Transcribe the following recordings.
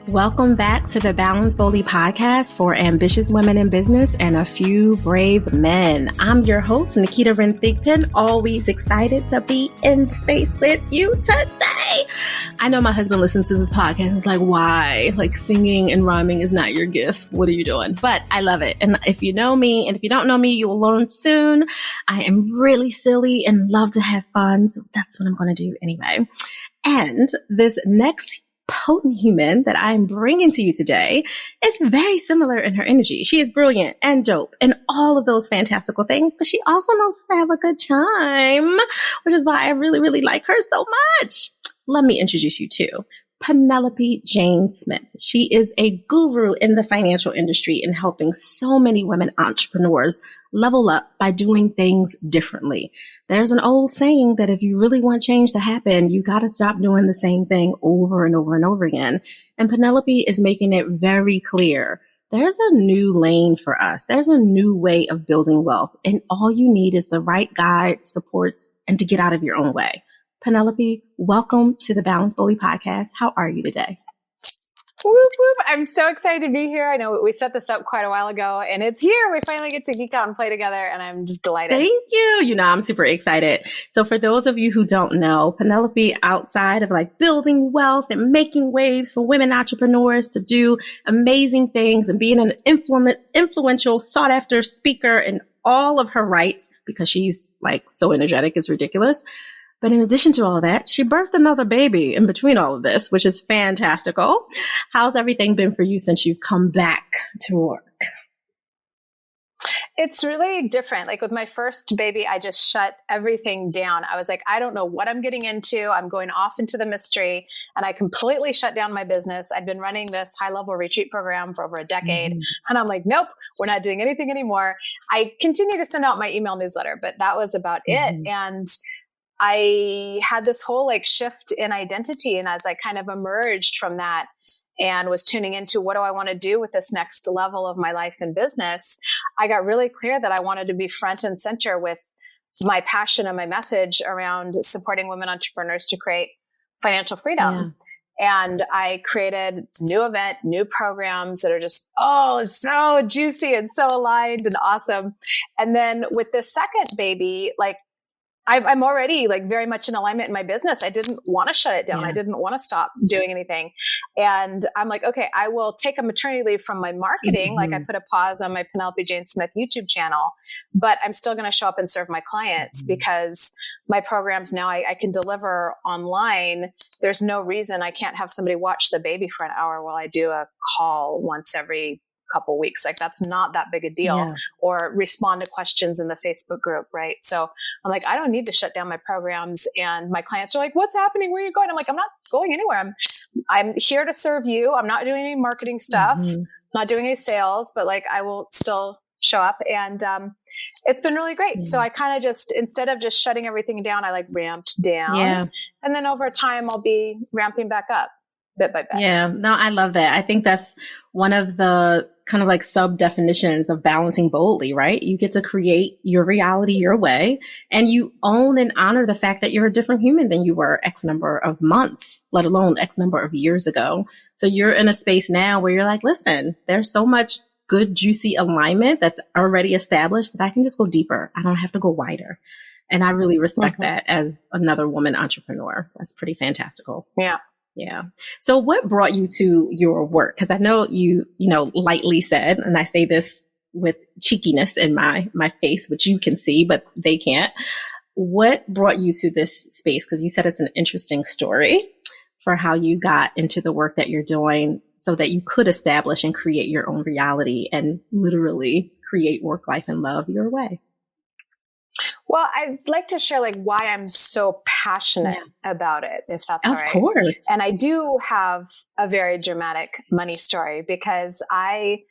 Welcome back to the Balance Boldly podcast for ambitious women in business and a few brave men. I'm your host, Naketa Ren Thigpen, always excited to be in space with you today. I know my husband listens to this podcast and is like, why? Like singing and rhyming is not your gift. What are you doing? But I love it. And if you know me, and if you don't know me, you will learn soon. I am really silly and love to have fun. So that's what I'm going to do anyway. And this next potent human that I'm bringing to you today is very similar in her energy. She is brilliant and dope and all of those fantastical things, but she also knows how to have a good time, which is why I really, really like her so much. Let me introduce you to Penelope Jane Smith. She is a guru in the financial industry and helping so many women entrepreneurs level up by doing things differently. There's an old saying that if you really want change to happen, you got to stop doing the same thing over and over and over again. And Penelope is making it very clear. There's a new lane for us. There's a new way of building wealth. And all you need is the right guide, supports, and to get out of your own way. Penelope, welcome to the Balance Boldly podcast. How are you today? Whoop, whoop. I'm so excited to be here. I know we set this up quite a while ago and it's here. We finally get to geek out and play together and I'm just delighted. Thank you. You know, I'm super excited. So for those of you who don't know, Penelope, outside of like building wealth and making waves for women entrepreneurs to do amazing things and being an influential, sought after speaker in all of her rights, because she's like so energetic, it's ridiculous. But in addition to all of that, she birthed another baby in between all of this, which is fantastical. How's everything been for you since you've come back to work? It's really different. Like with my first baby, I just shut everything down. I was like, I don't know what I'm getting into. I'm going off into the mystery. And I completely shut down my business. I'd been running this high-level retreat program for over a decade. And I'm like, nope, we're not doing anything anymore. I continue to send out my email newsletter, but that was about it. And I had this whole like shift in identity. And as I kind of emerged from that and was tuning into what do I want to do with this next level of my life and business, I got really clear that I wanted to be front and center with my passion and my message around supporting women entrepreneurs to create financial freedom. Yeah. And I created new event, new programs that are just, so juicy and so aligned and awesome. And then with this second baby, like, I'm already like very much in alignment in my business. I didn't want to shut it down. I didn't want to stop doing anything. And I'm like, okay, I will take a maternity leave from my marketing. Like I put a pause on my Penelope Jane Smith YouTube channel, but I'm still going to show up and serve my clients because my programs now I can deliver online. There's no reason I can't have somebody watch the baby for an hour while I do a call once every couple weeks. Like that's not that big a deal. Or respond to questions in the Facebook group, right? So I'm like, I don't need to shut down my programs. And my clients are like, what's happening? Where are you going? I'm like, I'm not going anywhere. I'm here to serve you. I'm not doing any marketing stuff, not doing any sales, but like I will still show up. And it's been really great. So I kind of just, instead of just shutting everything down, I like ramped down. And then over time, I'll be ramping back up bit by bit. Yeah, no, I love that. I think that's one of the kind of like sub definitions of balancing boldly, right? You get to create your reality your way and you own and honor the fact that you're a different human than you were X number of months, let alone X number of years ago. So you're in a space now where you're like, listen, there's so much good, juicy alignment that's already established that I can just go deeper. I don't have to go wider. And I really respect that as another woman entrepreneur. That's pretty fantastical. Yeah. So what brought you to your work? Because I know you lightly said, and I say this with cheekiness in my face, which you can see, but they can't. What brought you to this space? Because you said it's an interesting story for how you got into the work that you're doing so that you could establish and create your own reality and literally create work, life, and love your way. Well, I'd like to share like why I'm so passionate about it, if that's all right. Of course. And I do have a very dramatic money story because I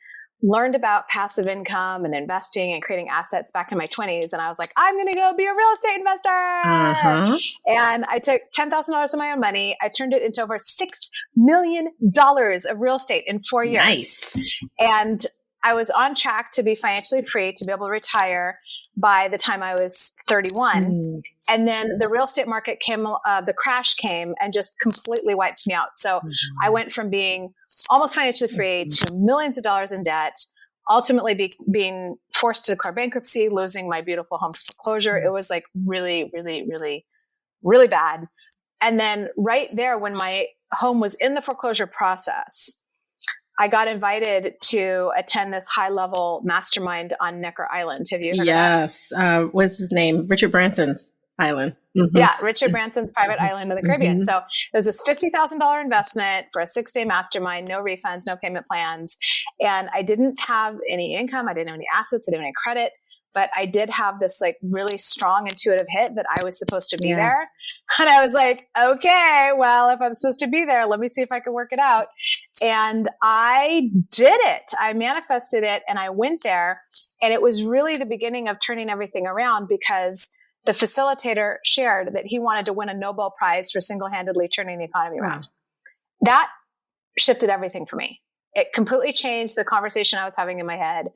learned about passive income and investing and creating assets back in my 20s. And I was like, I'm going to go be a real estate investor. And I took $10,000 of my own money. I turned it into over $6 million of real estate in 4 years. Nice. And I was on track to be financially free, to be able to retire by the time I was 31. And then the real estate market came, the crash came and just completely wiped me out. So I went from being almost financially free to millions of dollars in debt, ultimately being forced to declare bankruptcy, losing my beautiful home to foreclosure. It was like really, really, really, really bad. And then right there, when my home was in the foreclosure process, I got invited to attend this high-level mastermind on Necker Island. Have you heard of that? Yes. What's his name? Richard Branson's island. Yeah, Richard Branson's private island in the Caribbean. So it was this $50,000 investment for a 6-day mastermind, no refunds, no payment plans. And I didn't have any income. I didn't have any assets. I didn't have any credit. But I did have this like really strong intuitive hit that I was supposed to be there. And I was like, okay, well, if I'm supposed to be there, let me see if I can work it out. And I did it. I manifested it and I went there. And it was really the beginning of turning everything around, because the facilitator shared that he wanted to win a Nobel Prize for single-handedly turning the economy around. That shifted everything for me. It completely changed the conversation I was having in my head.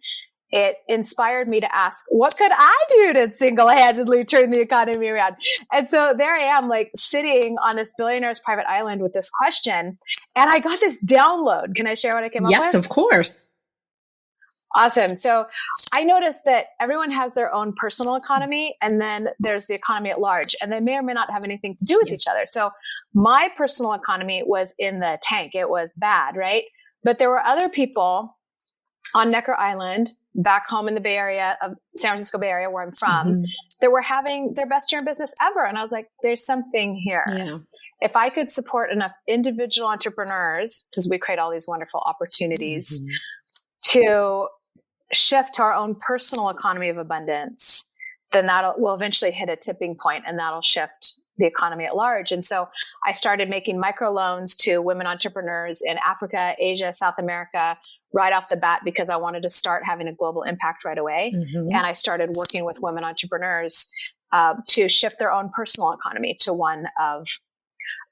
It inspired me to ask, what could I do to single-handedly turn the economy around? And so there I am, like sitting on this billionaire's private island with this question. And I got this download. Can I share what I came up with? Yes, of course. Awesome. So I noticed that everyone has their own personal economy, and then there's the economy at large, and they may or may not have anything to do with each other. So my personal economy was in the tank. It was bad, right? But there were other people on Necker Island, back home in the Bay Area of San Francisco Bay Area, where I'm from, that were having their best year in business ever. And I was like, there's something here. Yeah. If I could support enough individual entrepreneurs, because we create all these wonderful opportunities, to shift to our own personal economy of abundance, then that will eventually hit a tipping point, and that'll shift the economy at large. And so I started making microloans to women entrepreneurs in Africa, Asia, South America, right off the bat, because I wanted to start having a global impact right away. And I started working with women entrepreneurs to shift their own personal economy to one of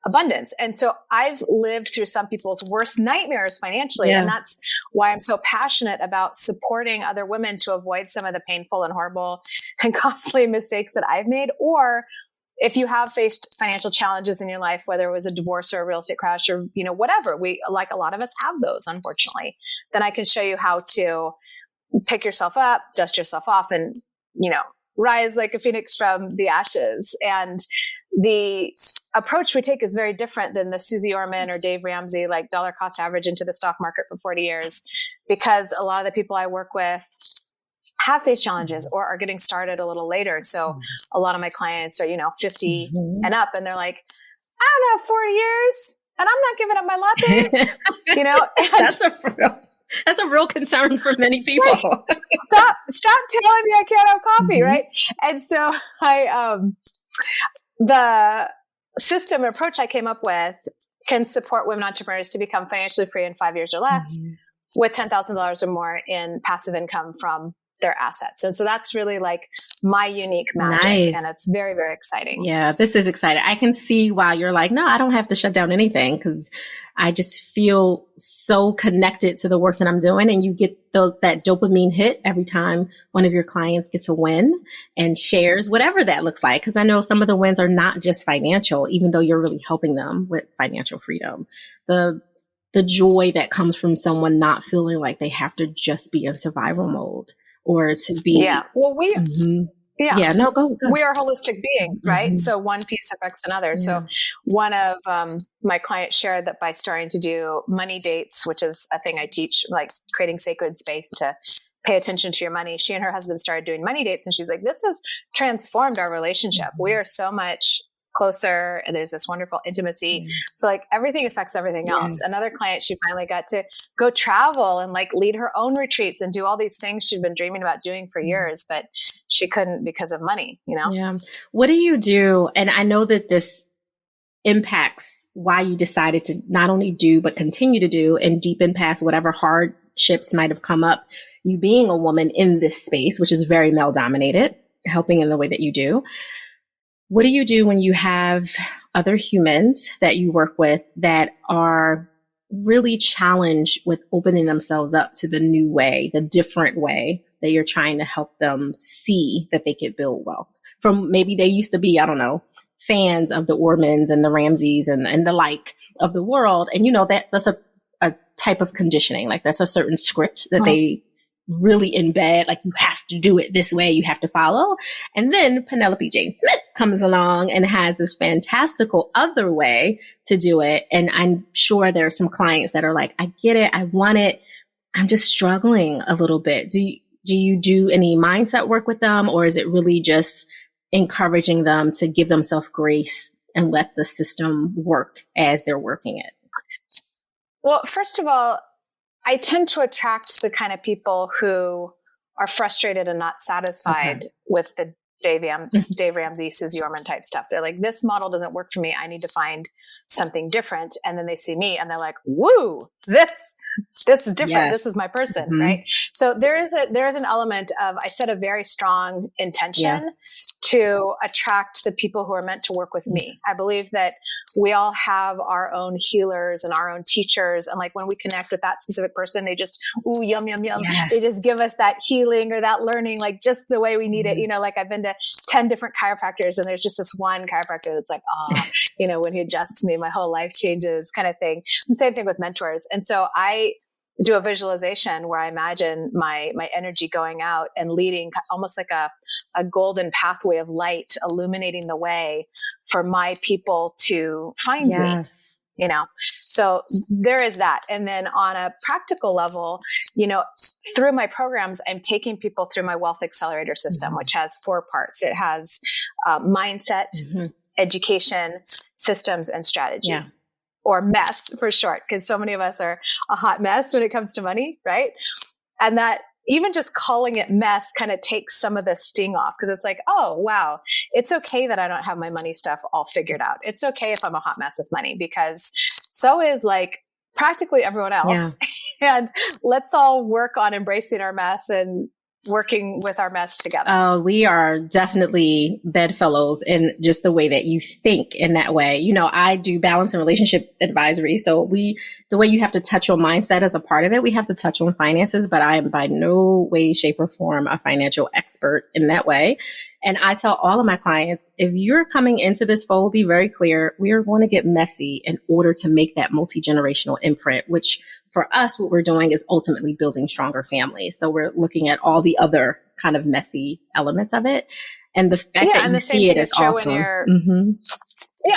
abundance. And so I've lived through some people's worst nightmares financially. And that's why I'm so passionate about supporting other women to avoid some of the painful and horrible and costly mistakes that I've made. Or if you have faced financial challenges in your life, whether it was a divorce or a real estate crash or, you know, whatever, like a lot of us have those, unfortunately, then I can show you how to pick yourself up, dust yourself off, and, you know, rise like a phoenix from the ashes. And the approach we take is very different than the Susie Orman or Dave Ramsey, like dollar cost average into the stock market for 40 years, because a lot of the people I work with have faced challenges or are getting started a little later. So a lot of my clients are, you know, 50 and up, and they're like, I don't know, 40 years and I'm not giving up my lattes, you know? That's a real concern for many people. Right. Stop telling me I can't have coffee. Right. And so the system approach I came up with can support women entrepreneurs to become financially free in 5 years or less with $10,000 or more in passive income from their assets. And so that's really like my unique magic. Nice. And it's very, very exciting. Yeah, this is exciting. I can see why you're like, no, I don't have to shut down anything, because I just feel so connected to the work that I'm doing. And you get that dopamine hit every time one of your clients gets a win and shares whatever that looks like. Because I know some of the wins are not just financial, even though you're really helping them with financial freedom. The joy that comes from someone not feeling like they have to just be in survival mode. Or to be, well, we go. We are holistic beings, right? So one piece affects another. So one of my clients shared that by starting to do money dates, which is a thing I teach, like creating sacred space to pay attention to your money. She and her husband started doing money dates, and she's like, this has transformed our relationship. We are so much closer, and there's this wonderful intimacy. So like everything affects everything else. Another client, she finally got to go travel and like lead her own retreats and do all these things she'd been dreaming about doing for years, but she couldn't because of money, you know? Yeah. What do you do? And I know that this impacts why you decided to not only do, but continue to do and deepen past whatever hardships might have come up, you being a woman in this space, which is very male dominated, helping in the way that you do. What do you do when you have other humans that you work with that are really challenged with opening themselves up to the new way, the different way that you're trying to help them see that they could build wealth. From maybe they used to be, I don't know, fans of the Ormans and the Ramseys and the like of the world. And, you know, that's a type of conditioning. Like that's a certain script that they really embed, like you have to do it this way, you have to follow. And then Penelope Jane Smith comes along and has this fantastical other way to do it. And I'm sure there are some clients that are like, I get it, I want it, I'm just struggling a little bit. Do you do any mindset work with them, or is it really just encouraging them to give themselves grace and let the system work as they're working it? Well, first of all, I tend to attract the kind of people who are frustrated and not satisfied with the Dave Ramsey, Susie Orman type stuff. They're like, this model doesn't work for me. I need to find something different. And then they see me and they're like, woo, this is different. Yes. This is my person. Right. So there is an element of, I set a very strong intention to attract the people who are meant to work with me. I believe that we all have our own healers and our own teachers. And like when we connect with that specific person, they just, ooh, yum, yum, yum. Yes. They just give us that healing or that learning, like just the way we need it. You know, like I've been to 10 different chiropractors and there's just this one chiropractor that's like, you know, when he adjusts me, my whole life changes kind of thing. And same thing with mentors. And so I do a visualization where I imagine my energy going out and leading almost like a golden pathway of light, illuminating the way for my people to find me. You know, so there is that. And then on a practical level, you know, through my programs, I'm taking people through my Wealth Accelerator system, which has 4 parts. It has mindset, education, systems, and strategy. Or mess for short, because so many of us are a hot mess when it comes to money, right? And that even just calling it mess kind of takes some of the sting off, because it's like, oh, wow, it's okay that I don't have my money stuff all figured out. It's okay if I'm a hot mess with money, because so is like practically everyone else. And let's all work on embracing our mess and working with our mess together. We are definitely bedfellows in just the way that you think in that way. You know, I do balance and relationship advisory. So the way you have to touch on mindset as a part of it, we have to touch on finances, but I am by no way, shape, or form a financial expert in that way. And I tell all of my clients, if you're coming into this fold, be very clear, we are going to get messy in order to make that multi-generational imprint, which for us, what we're doing is ultimately building stronger families. So we're looking at all the other kind of messy elements of it. And the fact that you see it is awesome.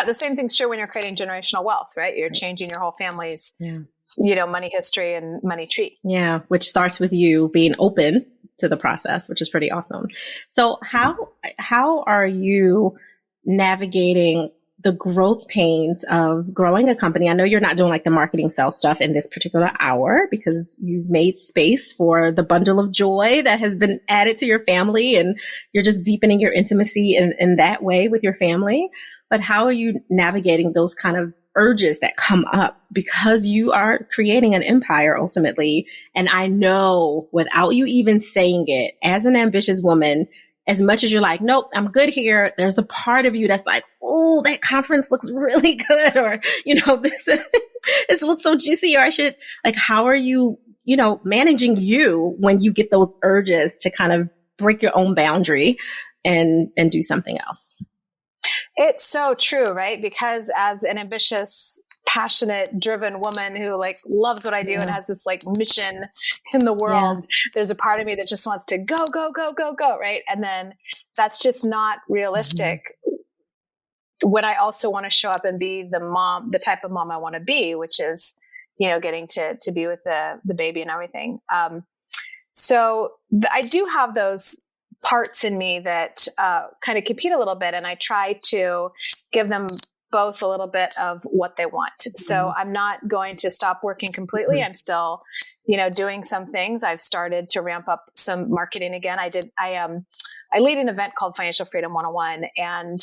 The same thing's true when you're creating generational wealth, right? You're changing your whole family's, you know, money history and money tree. Yeah, which starts with you being open to the process, which is pretty awesome. So how are you navigating the growth pains of growing a company? I know you're not doing like the marketing sales stuff in this particular hour because you've made space for the bundle of joy that has been added to your family, and you're just deepening your intimacy in that way with your family. But how are you navigating those kind of urges that come up because you are creating an empire ultimately? And I know without you even saying it, as an ambitious woman, as much as you're like, nope, I'm good here, there's a part of you that's like, oh, that conference looks really good. Or, you know, this looks so juicy, or I should, like, how are you, you know, managing you when you get those urges to kind of break your own boundary and do something else? It's so true, right? Because as an ambitious, passionate, driven woman who like loves what I do and has this like mission in the world, there's a part of me that just wants to go, go, go, go, go, right? And then that's just not realistic when I also want to show up and be the mom, the type of mom I want to be, which is, you know, getting to be with the baby and everything. I do have those parts in me that kind of compete a little bit, and I try to give them both a little bit of what they want. So I'm not going to stop working completely. I'm still, you know, doing some things. I've started to ramp up some marketing again. I lead an event called Financial Freedom 101, and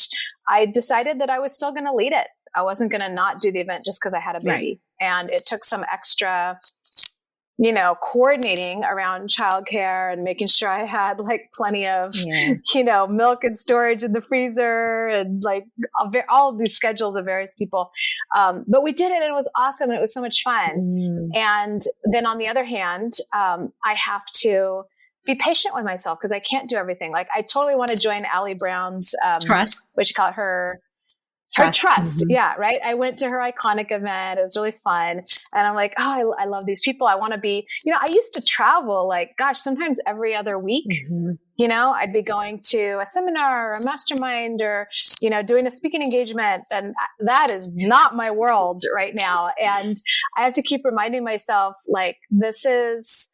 I decided that I was still going to lead it. I wasn't going to not do the event just because I had a baby. And it took some extra, coordinating around childcare and making sure I had like plenty of, milk and storage in the freezer and like all of these schedules of various people. But we did it and it was awesome. And it was so much fun. And then on the other hand, I have to be patient with myself because I can't do everything. Like I totally want to join Allie Brown's, Trust. what you call it, her trust. Yeah. Right. I went to her iconic event. It was really fun. And I'm like, oh, I love these people. I want to be, I used to travel like, gosh, sometimes every other week, I'd be going to a seminar or a mastermind or, doing a speaking engagement. And that is not my world right now. And I have to keep reminding myself, like, this is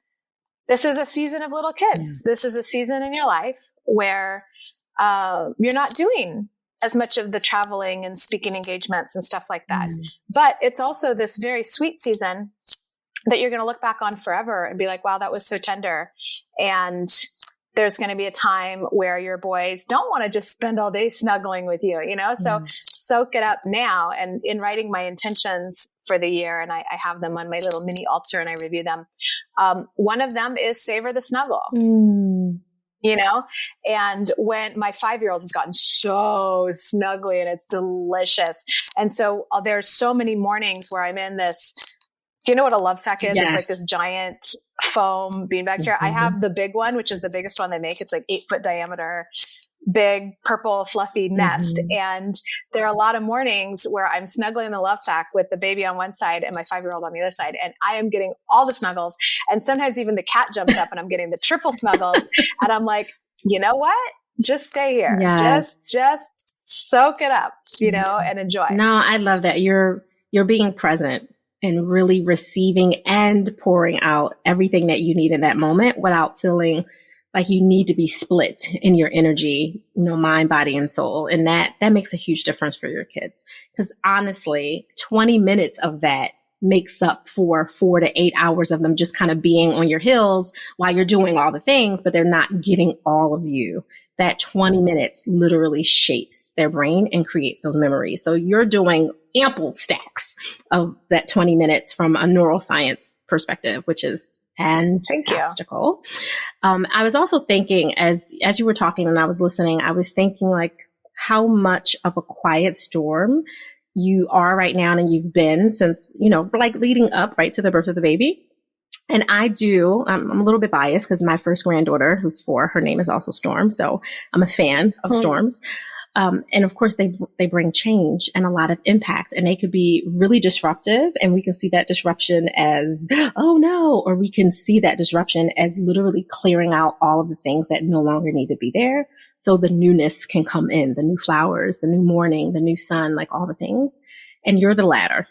a season of little kids. This is a season in your life where you're not doing as much of the traveling and speaking engagements and stuff like that. But it's also this very sweet season that you're going to look back on forever and be like, wow, that was so tender. And there's going to be a time where your boys don't want to just spend all day snuggling with you, so soak it up now. And in writing my intentions for the year, and I have them on my little mini altar and I review them. One of them is savor the snuggle. And when my 5-year-old has gotten so snuggly and it's delicious. And so there's so many mornings where I'm in this, do you know what a love sack is? Yes. It's like this giant foam beanbag chair. I have the big one, which is the biggest one they make. It's like 8-foot diameter, big purple fluffy nest. And there are a lot of mornings where I'm snuggling in the love sack with the baby on one side and my 5-year-old on the other side. And I am getting all the snuggles. And sometimes even the cat jumps up and I'm getting the triple snuggles. And I'm like, you know what? Just stay here. Yes. Just soak it up, and enjoy. No, I love that. You're being present and really receiving and pouring out everything that you need in that moment without feeling like you need to be split in your energy, mind, body, and soul. And that makes a huge difference for your kids. Because honestly, 20 minutes of that makes up for 4 to 8 hours of them just kind of being on your heels while you're doing all the things, but they're not getting all of you. That 20 minutes literally shapes their brain and creates those memories. So you're doing ample stacks of that 20 minutes from a neuroscience perspective, which is fantastical. I was also thinking as you were talking and I was listening, I was thinking like how much of a quiet storm you are right now and you've been since, like leading up right to the birth of the baby. And I'm a little bit biased because my first granddaughter, who's 4, her name is also Storm. So I'm a fan of storms. And of course they bring change and a lot of impact, and they could be really disruptive. And we can see that disruption as, oh no, or we can see that disruption as literally clearing out all of the things that no longer need to be there. So the newness can come in, the new flowers, the new morning, the new sun, like all the things. And you're the latter.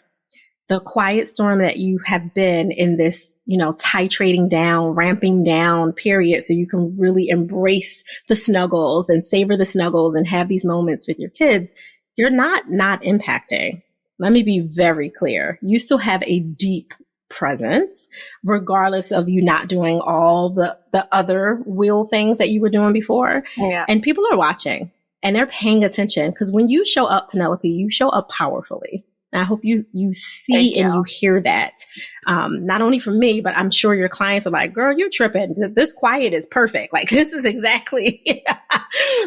The quiet storm that you have been in this, titrating down, ramping down period. So you can really embrace the snuggles and savor the snuggles and have these moments with your kids. You're not impacting. Let me be very clear. You still have a deep presence, regardless of you not doing all the other wheel things that you were doing before. Yeah. And people are watching and they're paying attention because when you show up, Penelope, you show up powerfully. And I hope you see and you hear that, not only from me, but I'm sure your clients are like, girl, you're tripping. This quiet is perfect. Like, this is exactly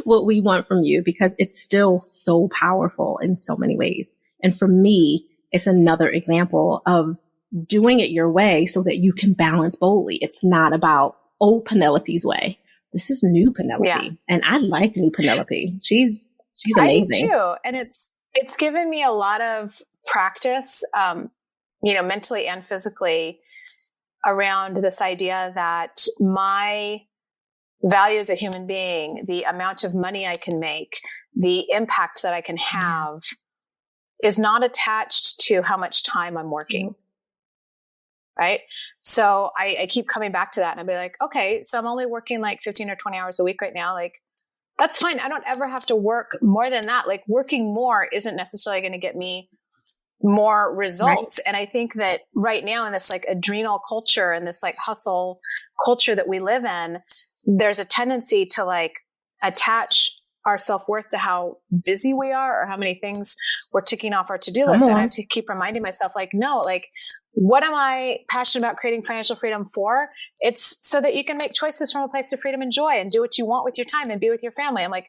what we want from you because it's still so powerful in so many ways. And for me, it's another example of doing it your way so that you can balance boldly. It's not about old Penelope's way. This is new Penelope. Yeah. And I like new Penelope. She's amazing. I do too. And it's given me a lot of practice, mentally and physically around this idea that my value as a human being, the amount of money I can make, the impact that I can have is not attached to how much time I'm working. Right. So I keep coming back to that and I'll be like, okay, so I'm only working like 15 or 20 hours a week right now. Like, that's fine. I don't ever have to work more than that. Like working more isn't necessarily going to get me more results. Right. And I think that right now in this like adrenal culture and this like hustle culture that we live in, there's a tendency to like attach our self-worth to how busy we are or how many things we're ticking off our to-do list. And I have to keep reminding myself like, no, like what am I passionate about creating financial freedom for? It's so that you can make choices from a place of freedom and joy and do what you want with your time and be with your family. I'm like,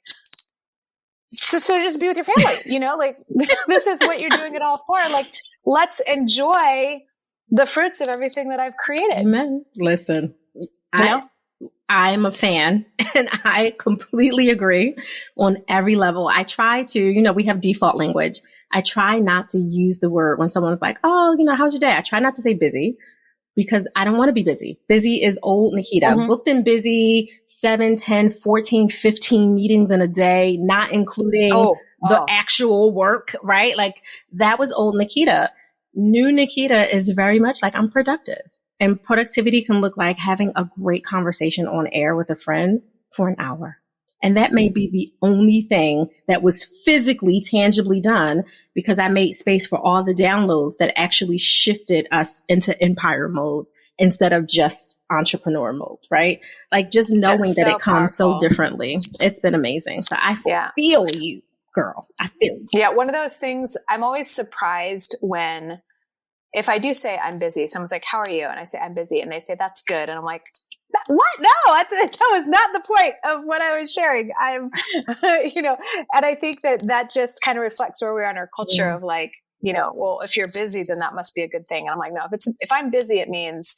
so just be with your family, like this is what you're doing it all for. Like, let's enjoy the fruits of everything that I've created. Amen. Listen, I'm a fan and I completely agree on every level. I try to, we have default language. I try not to use the word when someone's like, oh, how's your day? I try not to say busy because I don't want to be busy. Busy is old Naketa. Booked and busy, 7, 10, 14, 15 meetings in a day, not including the actual work, right? Like that was old Naketa. New Naketa is very much like I'm productive. And productivity can look like having a great conversation on air with a friend for an hour. And that may be the only thing that was physically, tangibly done because I made space for all the downloads that actually shifted us into empire mode instead of just entrepreneur mode, right? Like just knowing that it comes so differently. It's been amazing. So I feel you, girl. I feel you. Yeah. One of those things, I'm always surprised when, if I do say I'm busy, someone's like, how are you? And I say, I'm busy. And they say, that's good. And I'm like, what? No, that was not the point of what I was sharing. I'm, and I think that just kind of reflects where we are in our culture of like, well, if you're busy, then that must be a good thing. And I'm like, no, if I'm busy, it means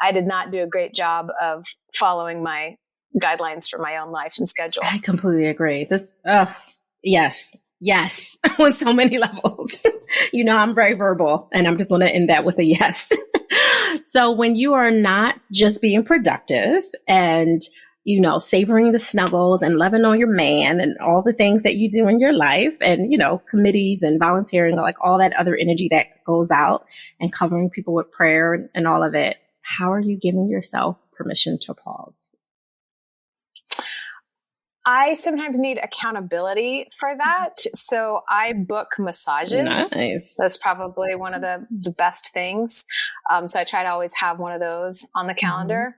I did not do a great job of following my guidelines for my own life and schedule. I completely agree. Yes, on so many levels. I'm very verbal and I'm just going to end that with a yes. So when you are not just being productive and, savoring the snuggles and loving on your man and all the things that you do in your life and, committees and volunteering, like all that other energy that goes out and covering people with prayer and all of it, how are you giving yourself permission to pause? I sometimes need accountability for that. So I book massages. Nice. That's probably one of the best things. So I try to always have one of those on the calendar.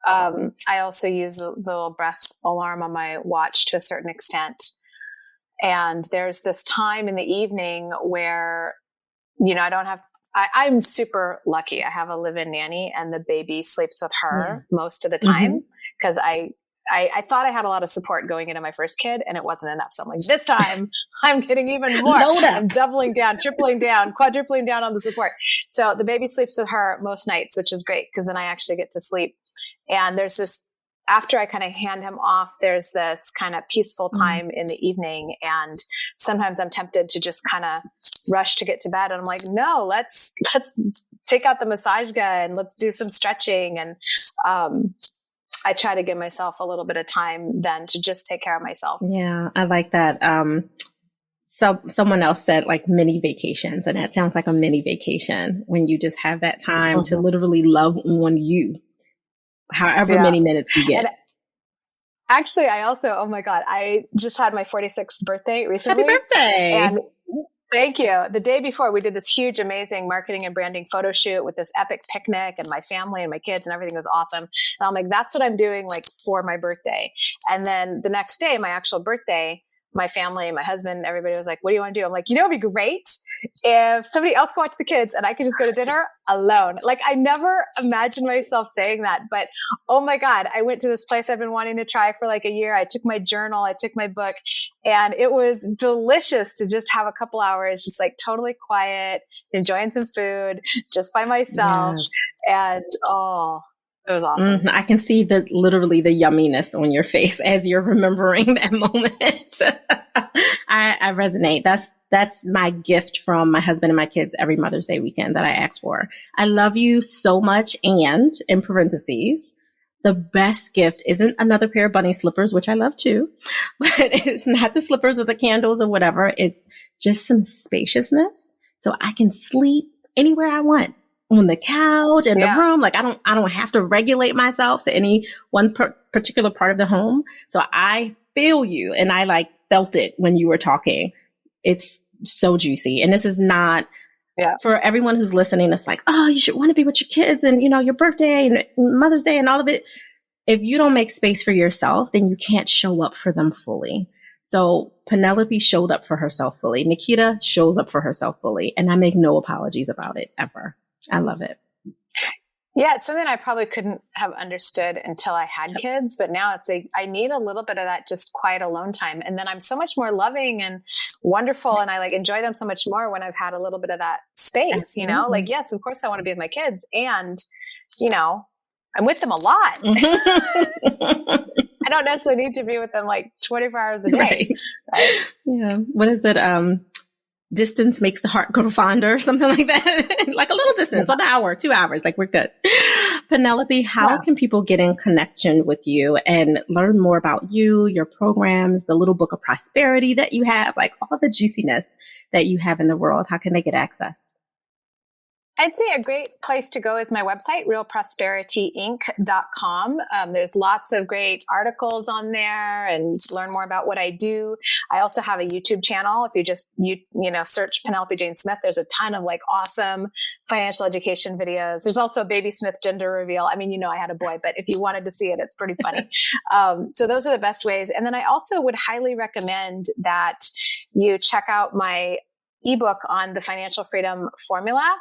I also use the little breath alarm on my watch to a certain extent. And there's this time in the evening where, I'm super lucky. I have a live-in nanny and the baby sleeps with her most of the time because I thought I had a lot of support going into my first kid and it wasn't enough. So I'm like, this time I'm getting even more. I'm doubling down, tripling down, quadrupling down on the support. So the baby sleeps with her most nights, which is great because then I actually get to sleep. And there's this, after I kind of hand him off, there's this kind of peaceful time in the evening. And sometimes I'm tempted to just kind of rush to get to bed. And I'm like, no, let's take out the massage gun. Let's do some stretching. And, I try to give myself a little bit of time then to just take care of myself. Yeah, I like that. So someone else said like mini vacations, and that sounds like a mini vacation when you just have that time to literally love on you, however many minutes you get. And actually, I also, oh my God, I just had my 46th birthday recently. Happy birthday. And thank you. The day before, we did this huge, amazing marketing and branding photo shoot with this epic picnic and my family and my kids and everything was awesome. And I'm like, that's what I'm doing like for my birthday. And then the next day, my actual birthday, my family, my husband, everybody was like, what do you want to do? I'm like, it'd be great if somebody else could watch the kids and I could just go to dinner alone. Like I never imagined myself saying that, but oh my God, I went to this place I've been wanting to try for like a year. I took my journal, I took my book, and it was delicious to just have a couple hours, just like totally quiet, enjoying some food just by myself. Yes. And it was awesome. I can see literally the yumminess on your face as you're remembering that moment. I resonate. That's my gift from my husband and my kids every Mother's Day weekend that I ask for. I love you so much. And in parentheses, the best gift isn't another pair of bunny slippers, which I love too, but it's not the slippers or the candles or whatever. It's just some spaciousness so I can sleep anywhere I want. On the couch, in the room. Like I don't have to regulate myself to any one particular part of the home. So I feel you. And I like felt it when you were talking. It's so juicy. And this is not for everyone who's listening. It's like, oh, you should want to be with your kids and, your birthday and Mother's Day and all of it. If you don't make space for yourself, then you can't show up for them fully. So Penelope showed up for herself fully. Naketa shows up for herself fully. And I make no apologies about it ever. I love it. Yeah, it's something I probably couldn't have understood until I had kids, but now it's like I need a little bit of that just quiet alone time. And then I'm so much more loving and wonderful, and I like enjoy them so much more when I've had a little bit of that space, Absolutely. you know? Like, yes, of course I want to be with my kids, and, you know, I'm with them a lot. I don't necessarily need to be with them like 24 hours a day. Right? Yeah. What is it? Distance makes the heart grow fonder, something like that. Like a little distance, 1 hour, 2 hours, like we're good. Penelope, how can people get in connection with you and learn more about you, your programs, the little book of prosperity that you have, like all the juiciness that you have in the world? How can they get access? I'd say a great place to go is my website, realprosperityinc.com. There's lots of great articles on there, and you can learn more about what I do. I also have a YouTube channel. If you just, search Penelope Jane Smith, there's a ton of like awesome financial education videos. There's also a baby Smith gender reveal. I mean, I had a boy, but if you wanted to see it, it's pretty funny. So those are the best ways. And then I also would highly recommend that you check out my ebook on the financial freedom formula.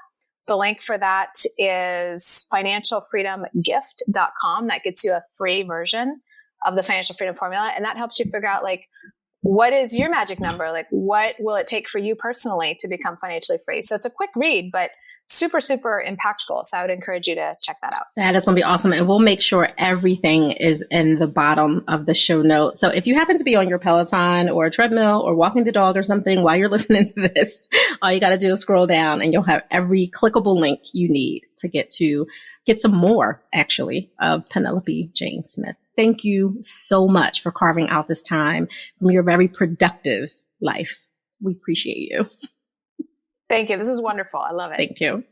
The link for that is financialfreedomgift.com. That gets you a free version of the financial freedom formula. And that helps you figure out like, what is your magic number? Like, what will it take for you personally to become financially free? So it's a quick read, but super, super impactful. So I would encourage you to check that out. That is going to be awesome. And we'll make sure everything is in the bottom of the show notes. So if you happen to be on your Peloton or a treadmill or walking the dog or something while you're listening to this, all you got to do is scroll down and you'll have every clickable link you need to get some more, actually, of Penelope Jane Smith. Thank you so much for carving out this time from your very productive life. We appreciate you. Thank you. This is wonderful. I love it. Thank you.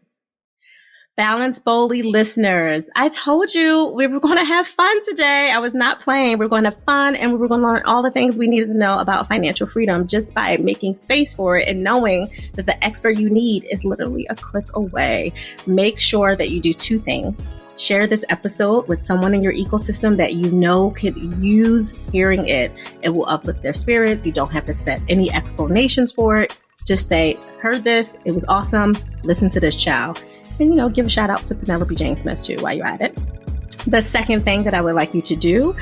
Balance Boldly listeners, I told you we were going to have fun today. I was not playing. We're going to have fun, and we were going to learn all the things we needed to know about financial freedom just by making space for it and knowing that the expert you need is literally a click away. Make sure that you do two things. Share this episode with someone in your ecosystem that you know could use hearing it. It will uplift their spirits. You don't have to set any explanations for it. Just say, heard this. It was awesome. Listen to this, child. And, give a shout out to Penelope Jane Smith too while you're at it. The second thing that I would like you to do,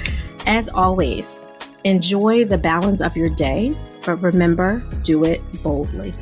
as always, enjoy the balance of your day, but remember, do it boldly.